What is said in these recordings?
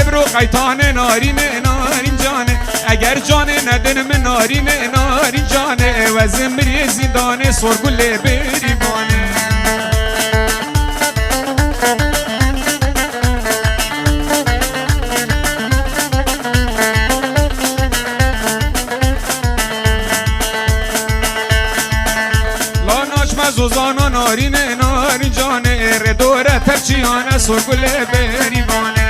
برو قیتانه نارین نارین جانه اگر جانه ندن من نارین نارین جانه و زمری زندانه سرگل بریبانه زوزانا نارین نارین جانه ردوره ترچیانه سرگل بریبانه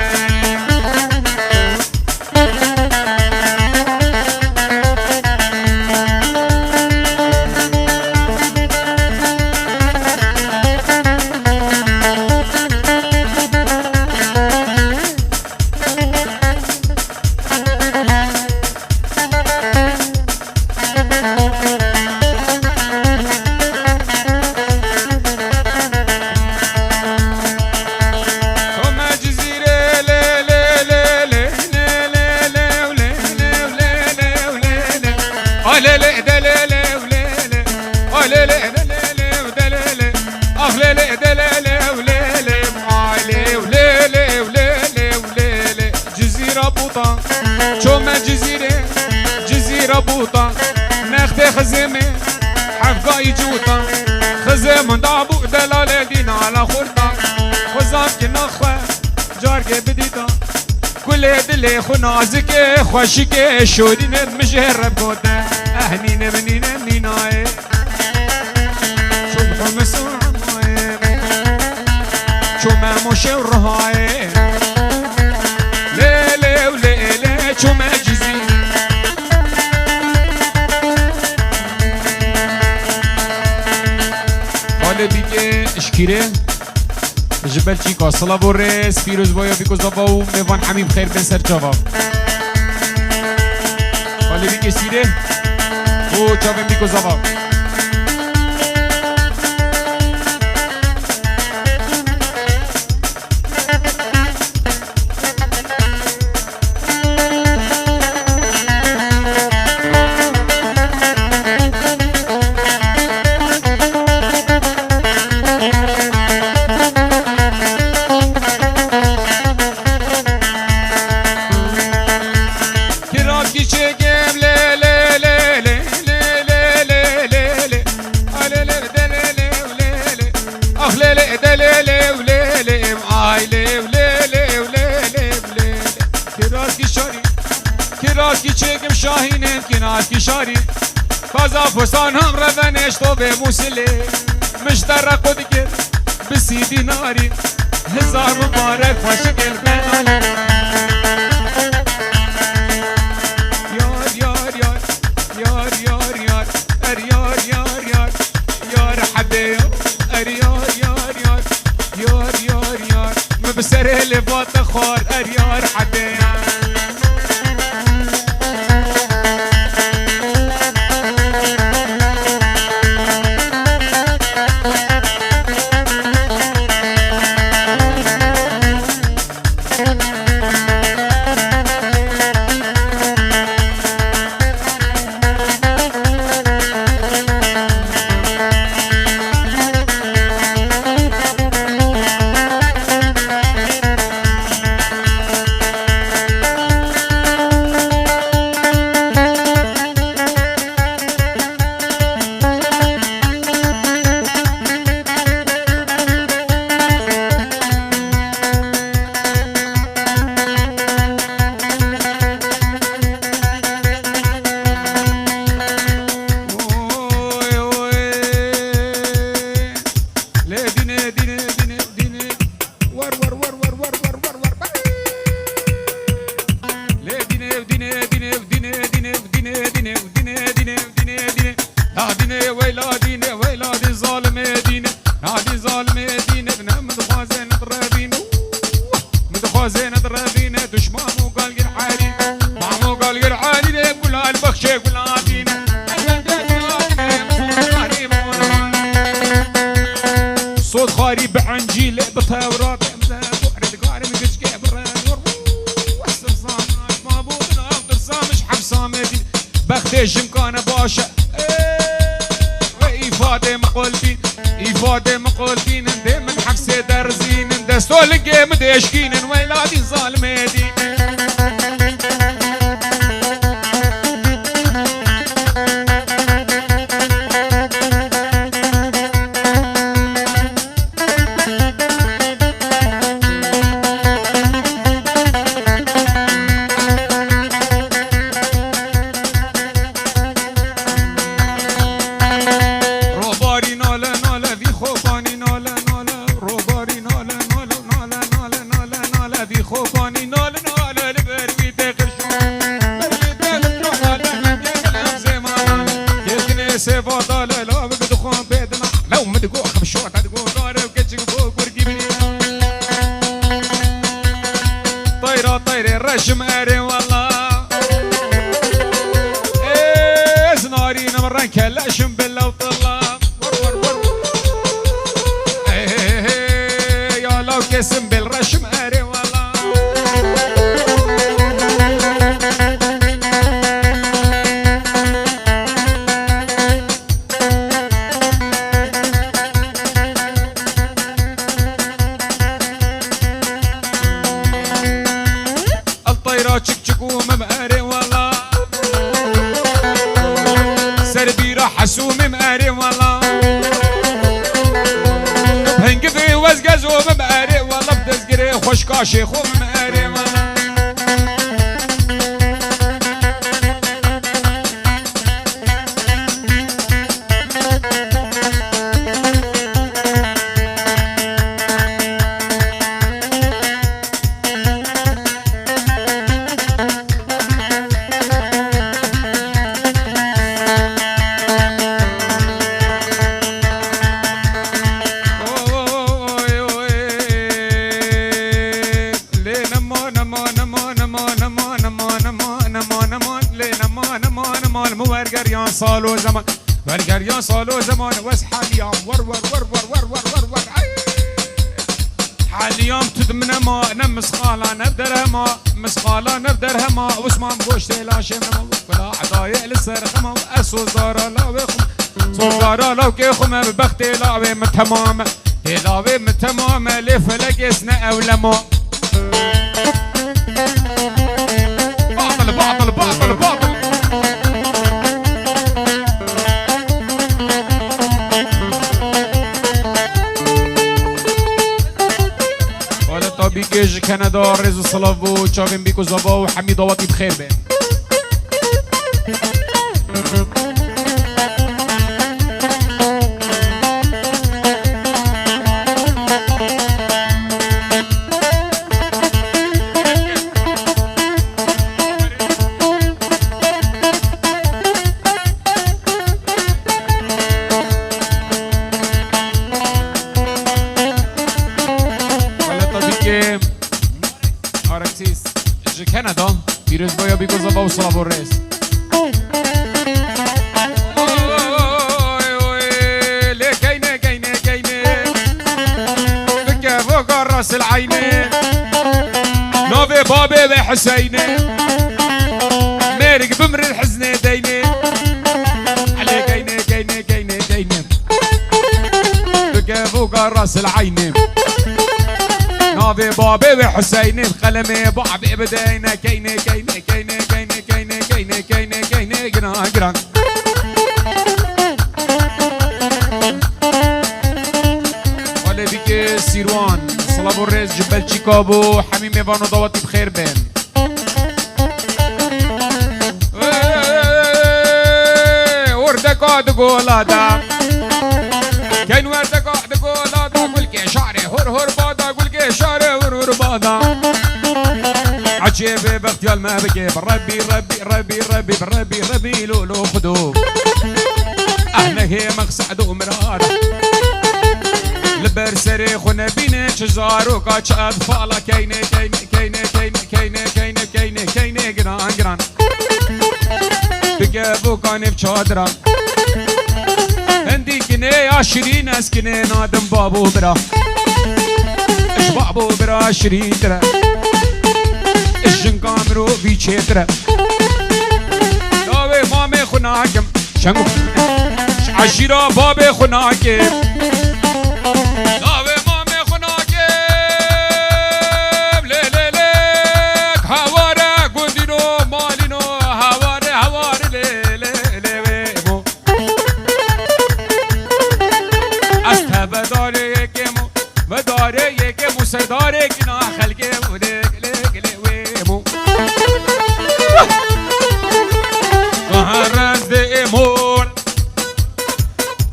جزيرة بوطة ناخدي خزيمة حفقاي جوطة خزيم دابو دلالة دينا على خورطة خزام كناخوة جارك بديتا كل دلي خنازك خوشك شورين مجهر بكوتا أهنين منين منيناي شو بحمسو عماي شو ما موشي ورهاي ليلي وليلي شو ما جزي حاله بیگه اشکیره جبل چی کاسلا بورس پیروز بایا بیکوز باو میوان حمیم خیر بن سر جواب حاله بیگه سیره او چاوم بیکوز باو کی چگم شاهینم کنار کی شاری کازا فسان هم روانش تو به موسلی مشترق و دیگر بسی دیناری هزار مبارک خوشگل بنال یار یار یار یار یار یار ار یار یار یار یار حبی ار یار یار یار یار یار یار مبسره لباط خوار ار یار حبی صوت خاري بعنجيل بطاورات وعرد قاري من قشكي براد والسمسام ما بودنا افضل سامش حبسامتي بختيش مكانه باشا وإفادة مقولتين إفادة مقولتين دايما حبسي درزين دستول الجيم ديشكين ويلادي ظالمتين الطير الرشم اري والله زنارين مرن كلاشم بالله وطلع ور ور ور يا لو كسم بالرشم اري والله الطيرة تشك ومماري والله سربي راح حسوم مقاري والله هنقفي وزقز ومقاري والله بدزقري خوش كاشي خو مقاري والله صالو زمان برگر یا صالو زمان وز حالیام ور ور ور ور ور ور ور ور حالیام تدمن ما نمس خالا نبدر ما مسخالا نبدر هما واسمان بوش تلاشم نما ولا عضايا للسرخما واسو زارا لا وخم صوزارا لو كيخم ببخت لاوي متمام لاوي متمام لفلك اسنا اولما باطل باطل باطل باطل بيجي كندا رز صلافو تشافين بيكو زبا وحميد وطي بخير بين آرکسیس جه کانادا پیروز بایا بیگو زبا و صلاب و رئیس لكينه كينه كينه فكه فوق راس العينه نوفي بابي بحسينه ميرك بمر الحزنه دينه علي كينه كينه كينه كينه فكه فوق راس العينه نوفي بابي وحسيني القلمي بعبي بدينا كينه كينه كينه كينه كينه كينه كينه كينه جران جران ولا بيك سيروان صلاب الرز جبل شيكابو حميم يفانو ضواتي بخير بين وردك قاعد قولادا كاين وردك قاعد قولادا قول كي شعري هر هر بادا قول كي شعري هر هر بادا عجيب باختيال ما بكي ربي ربي ربي ربي ربي ربي لولو خدو احنا هي مقصد ومرار لبرسري خونا بينا شزارو كاتش اطفالا كينه كينه كينه كينه كينه كينه كينه كينه جران جران بقابو كان بشادرا عندي كني عشرين اسكني نادم بابو برا اش بابو برا 20 ترى الجن كامرو في ترى داوي مامي خناكم شنو عشيرة بابي خناكم داوي مامي خناكم لي لي ليك هوارا قندينو مالينو هواري هواري لي لي لي ويمو استا بداري يكيمو بداري يكيمو سرداري كنا خلقي وليك ليك لي ويمو هرز دي امور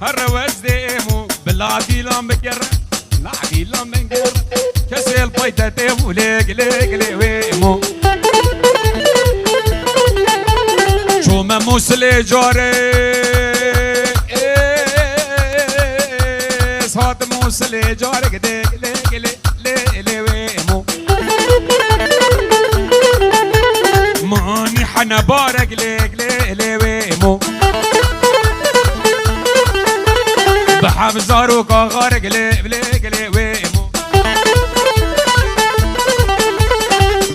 هروز دي امو بالعدي لام بكر العدي لام بكر كسل بيتا تيمو ليك ليك لي ويمو شو ما موسلي جاري صوت موسلي جاري ليك ليك لي لي لي ويمو حنا بارك ليك لي ويمو بحفظارو كغارك لي ويمو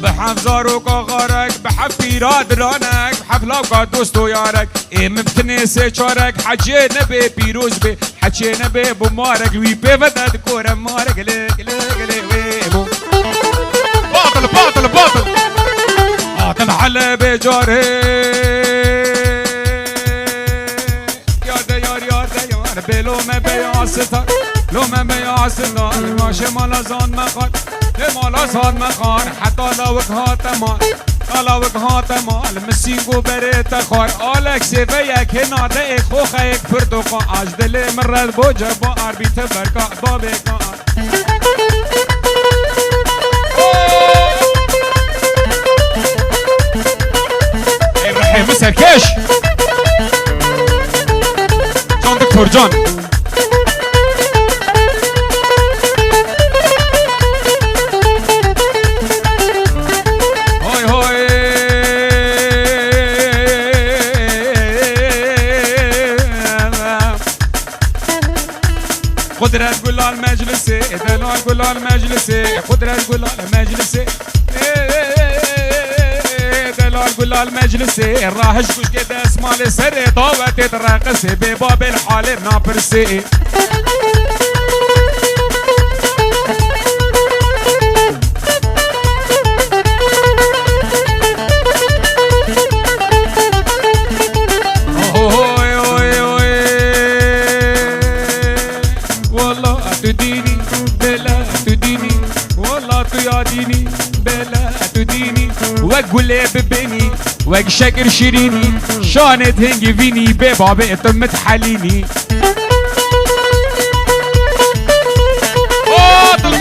بحفظارو كغارك بحفيرات رانك بحفلاوكا دوستو يارك ام بتنسي شارك حجينا بي بيروز بي حجينا بي بمارك وي بيفتد كورة مارك لي ويمو باطل باطل على بجاره يا بلو ما بيعصتر لو ما بيعصتر ماشي مالا زان مخار مالا زان مخار حتى لو وقهات مال مسيقو بريت خار آلك سيفيك هنا دقيق خوخيك فردوقا عجدلي مرد بوجه بقر بيتبركا بابيكا ابراهيم سركش جان دكتور جان هوي هوي قدرة تقول على المجلسي دلال تقول على المجلسي قدرة تقول على المجلسي دلال تقول على المجلسي الراهش كوش كده اسمع لي سري طاوة تترقصي بباب الحالي بنابرسي وقولي ببيني وق شكر شيريني شانت هنجي فيني ببابي تمت حليني باطل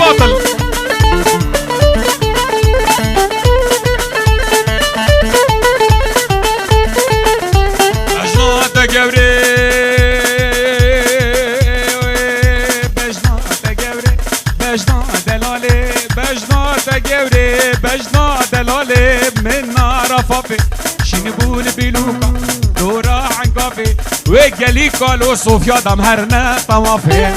أجناتا قبري بجنا دلالي من نار فافي شنبون بلوكا دورا عن كافي وقالي قالوا صوفيا دمهرنا طوافي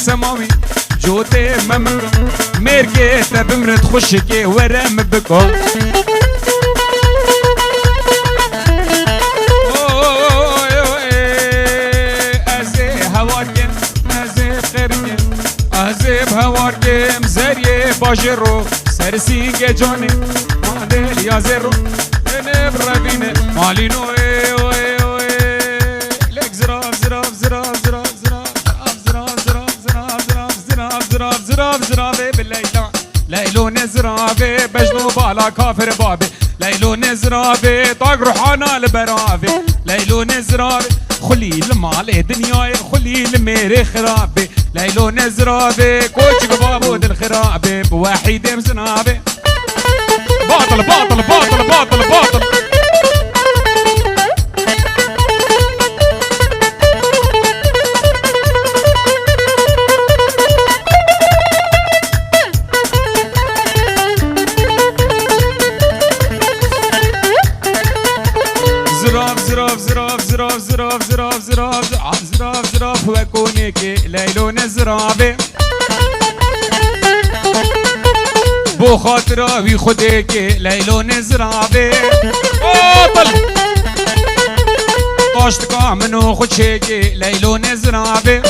سماوي جوتي مم ميركي تبمر تخشكي ورم بكو ازي هواركم ازي خيركم ازي بهواركم زري باجرو سرسينج جوني مالي يا زيرو نبربينه مالينو لك زراف زرافي بالليلة ليلو نزرافي بجنو بالا كافر بابي ليلو نزرافي طاق روحانا البرافي ليلو نزرافي خلي المال دنياي خلي الميري خرابي ليلو نزرافي كوتش بابو دل خرابي بواحد مزنابي باطل باطل باطل باطل باطل زراف وكونيكي ليلو نزرافي بو خاطرة بي خديكي ليلو نزرافي باطل طاشتكا منو خدشيكي ليلو نزرافي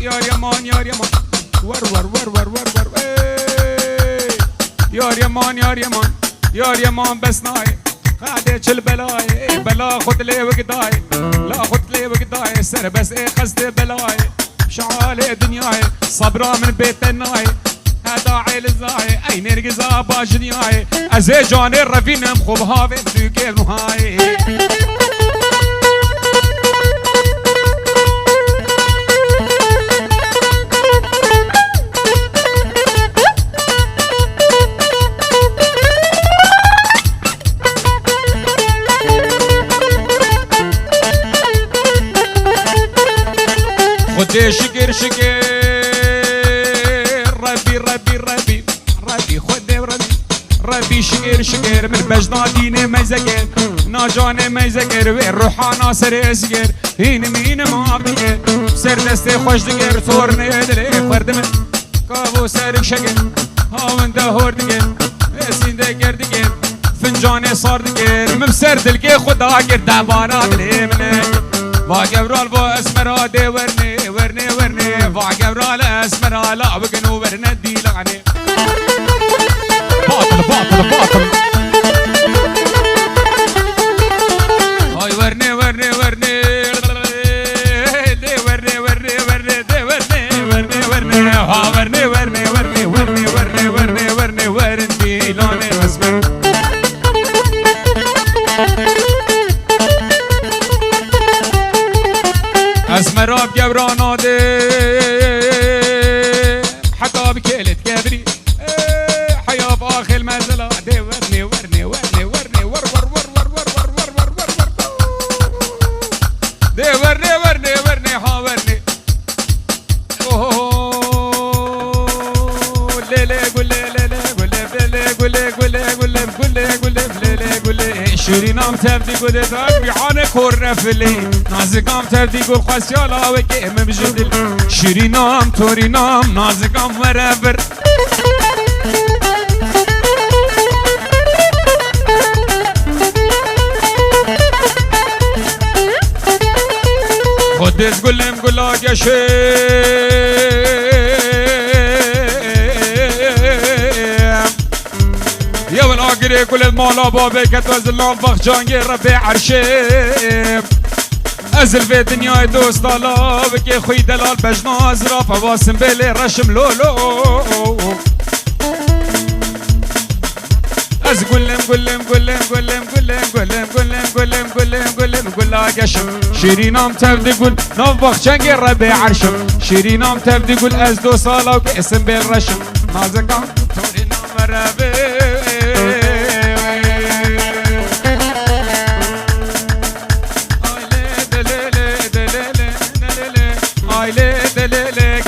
يار يمان يار يمان ور ور ور ور ور ور يار يمان يار يمان يار يمان بس ناي خادش البلاي بلا خد لي وقداي لا خد لي وقداي سر بس ايه قصدي بلاي شعالي دنياي صبرا من بيت الناي داعي للزاي اي نرقزا باجدياي ازي جاني رفينم خوب هاوي دوكي نهاي خدي شكر شكر ربي ربي ربي ربي خدي ربي شكر شكر من بجدادين مزكر ناجان مزكر والروح ناصر اسكر هين مين ما بكر سر دستي خوش دكر صورني دلي فردم كابو سرك شكر هاون دهور دكر اسين دكر دكر فنجان صار دكر مبسر دلكي خدا كر دبانا دلي منك واقبرال بو اسمرا دي ورني ورني ورني واقبرال اسمرا لا بقنو ورنا دي لغني باطل باطل باطل هاي ورني ورني ورني دي ورني ورني ورني دي ورني ورني ورني ها ورني ورني ورني ورني ورني ورني ورني ورني لوني اسمر اسمراب جبرانا دي حتى بكيلت كبري حيا باخل مزلا دي ورني ورني ورني ورني ور ور ور ور ور ور ور ور ور ور دي ورني ورني ورني ها ورني لي لي قول لي لي لي قول لي قول لي قول لي قول لي قول لي قول لي لي لي قول لي شيرينام تبدي قول لي بيعاني كور نفلي نازكام تبدي قول خسيالا وكي مبجدل شيرينام تورينام نازكام مرافر خدس قلم قلاك يا شيخ يا والآقري كل المالا بابي كتوز اللام فخ جانجي ربي عرشيم ازل في دنياي دوست الله بكي خوي دلال بجنا ازرا فواسم بلي رشم لولو از قلم قلم قلم قلم قلم قلم قلم قلم قلم قلم قلاك يشم شيرينام تبدي قل نوفخ جانجي ربي عرشم شيرينام تبدي قل از دوست الله وكي اسم بالرشم نازكام تورينام ربي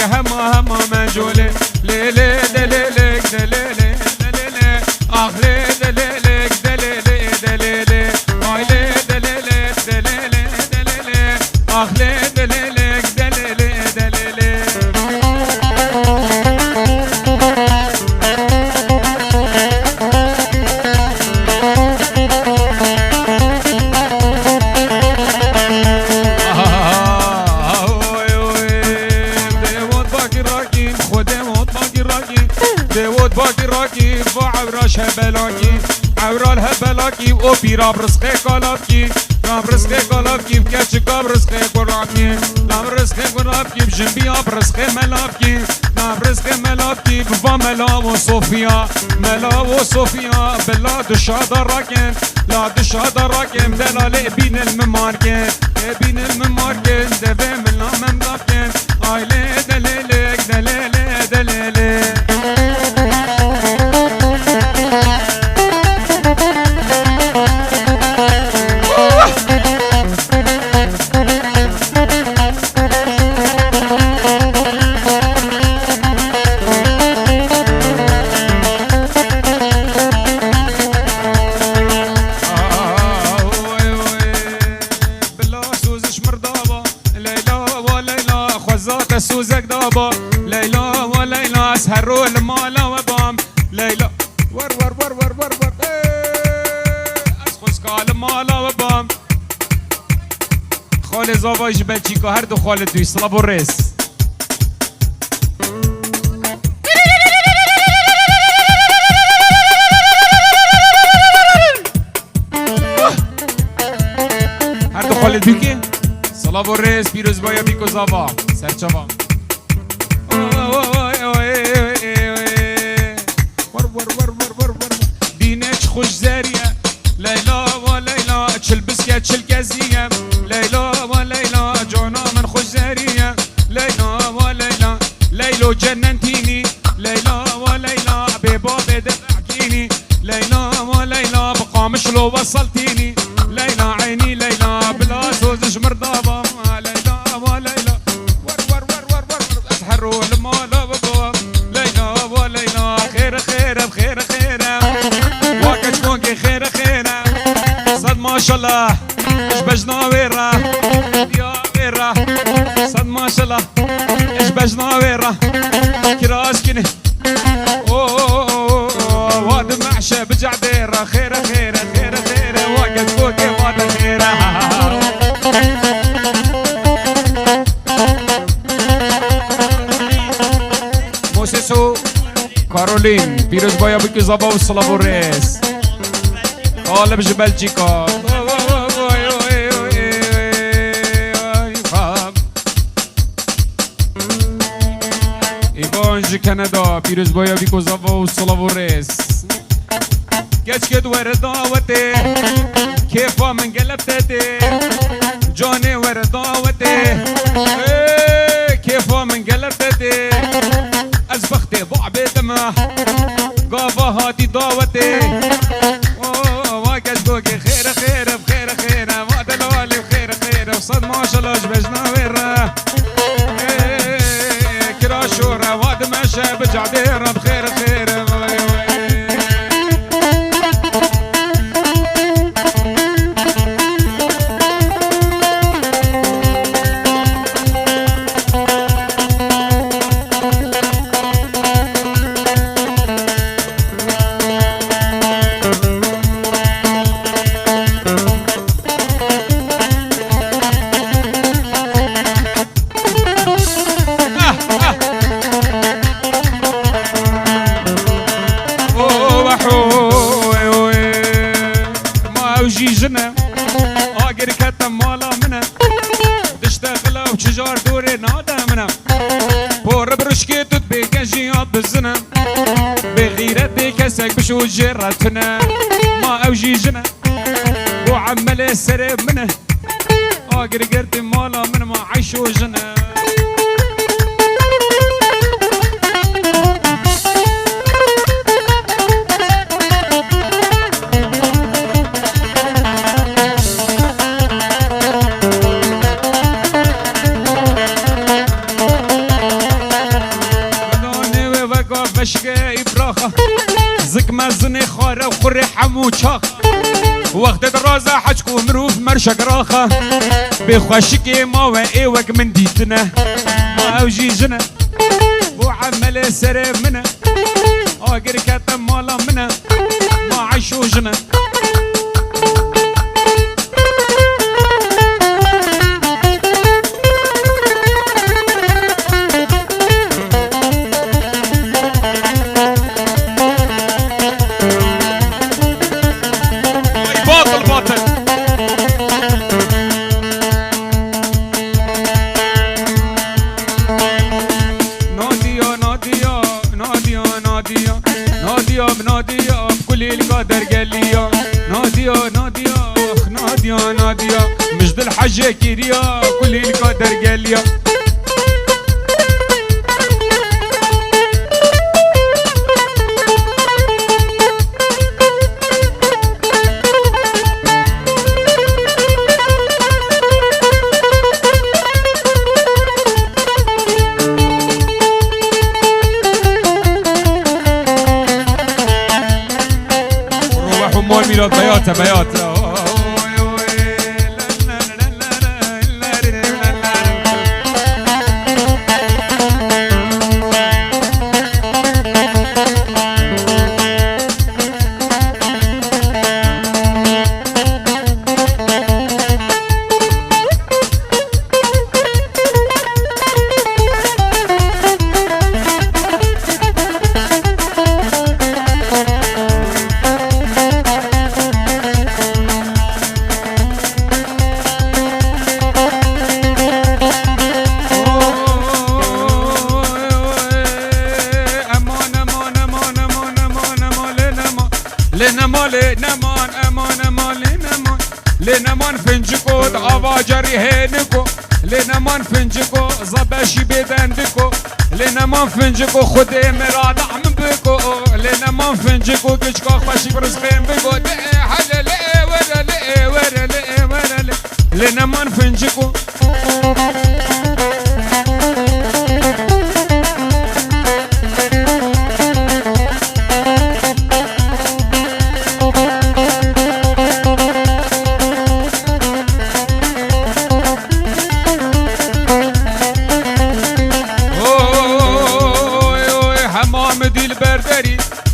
هما منجولي ليلي دليلك دليلي دليلي اخلي دليلك دليلي دليلي ايلي دليلك دليلي دليلي اخلي دليلك دليلي دليلي داود باقي راكي وعبراش هبلاكي عبرال هبلاكي و بيرا برزقي قلبكي رام رزقي قلبكي بكاتشكا برزقي قرابكي رام رزقي قرابكي بجنبيا برزقي ملابكي رام رزقي ملابكي بفا ملا وصوفيا ملا وصوفيا بلا دشادا راكن لا دشادا راكن دلالي بين المماركن بين المماركن دفي ملا ممدابكن ايلي دليلك دليلي دليلي سوزك دابا ليلى وليلى اسهروا المالا وبام ليلى ور ور ور ور ور ور اسخس قال مالا وبام خال زابا جبلچیکا هر دو خال دوی سلاب و ریس هر دو خال دوی که سلاب و ریس پیروز بایا بیکو زابا سرچابا لو وصلتيني ليلى عيني ليلى بلا زوزش مرضابة ليلى وليلى ور ور ور ور ور اتحروا المال بابا ليلى وليلى خير خير بخير خير وقت فوقي خير خير صد ما شاء الله اش بجنا ويرا يا ويرا صد ما شاء الله اش بجنا ويرا كراس كنه واد معشى بجعديرة خير خير خير خير وقت فوقي واد خير موسيسو كارولين بيروز بايا بكي زبا والصلاب والرئيس قالب بلجيكا ایوانج کانادا پیروز بایا بیکو زبا والصلاب والرئيس كاش كد ورد دعوتي كيفا من قلبتتي جوني ورد دعوتي كيفا من قلبتتي أزبختي ضعبي دمه قافا هاتي دعوتي واقش بوكي خير خير بخير خير ما دلوالي بخير خير وصد ما شاء الله جبجنا ويره كراشورة واد ماشى بجعديرة بخير خير جيجنا اقر كتم مالا منا دشتغلا وشجار دوري نادا منا بور برشكي تدبي كجيات بالزنا بغيرتي كسك بشو جرتنا ما او جيجنا وعمل السرب منه اقر قرت مالا من ما عيشو جنا مشكي براخة زك مزني خارة وخري حمو شاخ وقت درازة حجكو مروف مرشق راخة بخوشكي ما وإيوك من ديتنا ما أوجيجنا وعمل سرب منا آقر كتم مالا منا ما عيشو جنا نادية بكل القدر قال لي نادية نادية نادية نادية مجد الحاجة كيريا كل القدر قال لي ميلاد بياتا بياتا لنمان فنجكو دعوا جري هينكو لنمان فنجكو زباشي بدندكو لنمان فنجكو خدي مراد عم بكو لنمان فنجكو كشكو خشي برزقين بكو حلالي لنا ما نفنجكو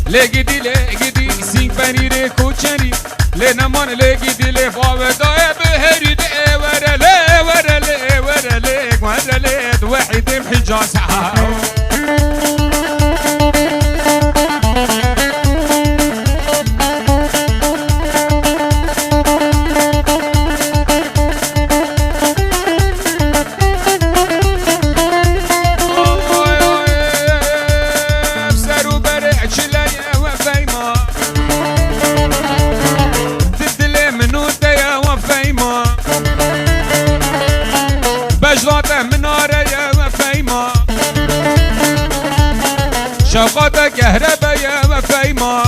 لگیدی سینگ پنیر کوچنی لنمان لگیدی لفاو دای بهری ده ورله ورله ورله ورله واحد بحجاز شوقات كهرباء يا وفيما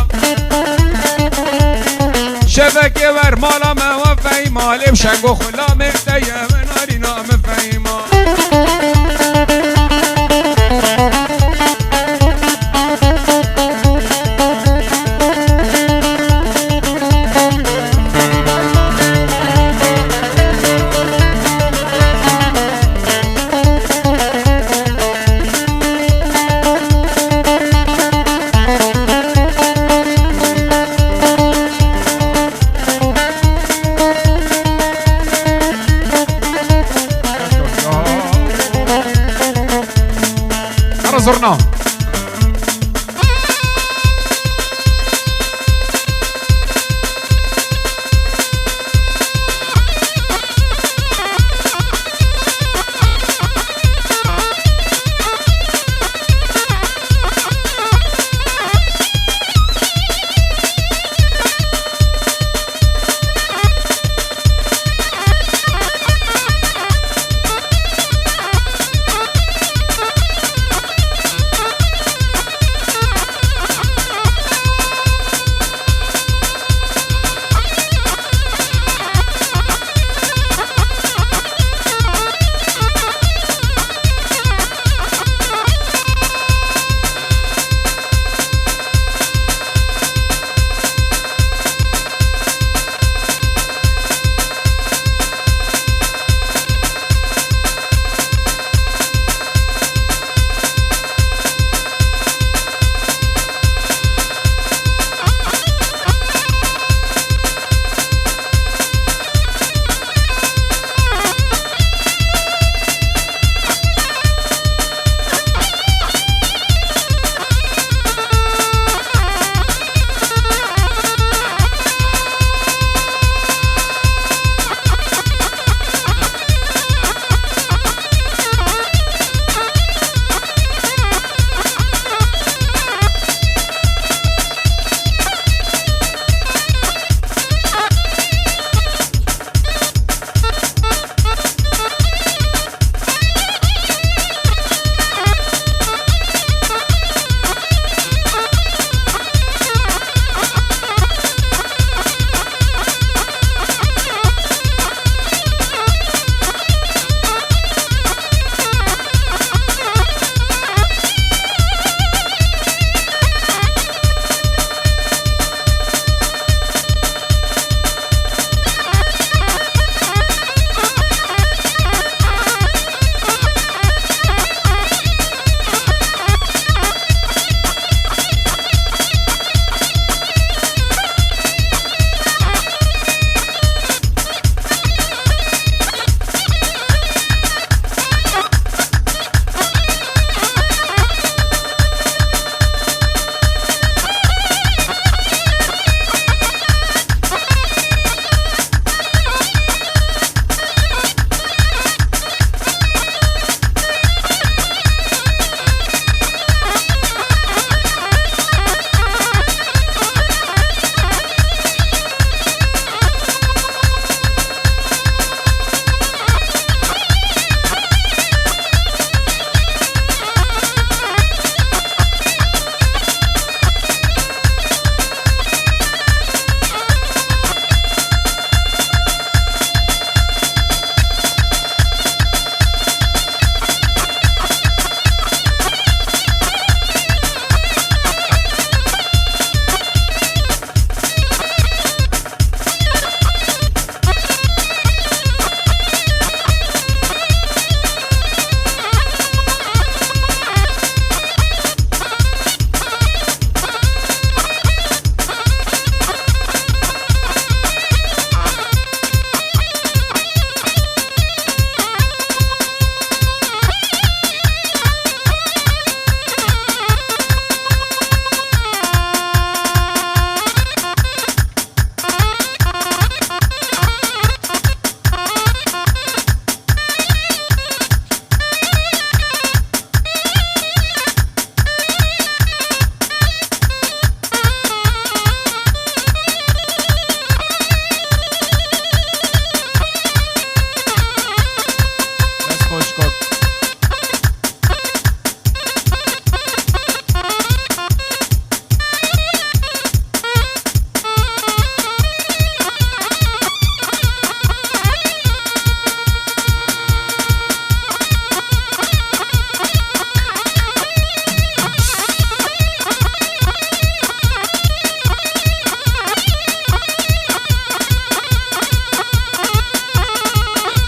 شبكة ورمالا ما وفيما لبشك وخلا مهدية ونارينا مفيما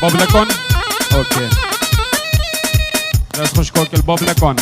بابلكون اوكي. راس خوش كوكل بابلكون.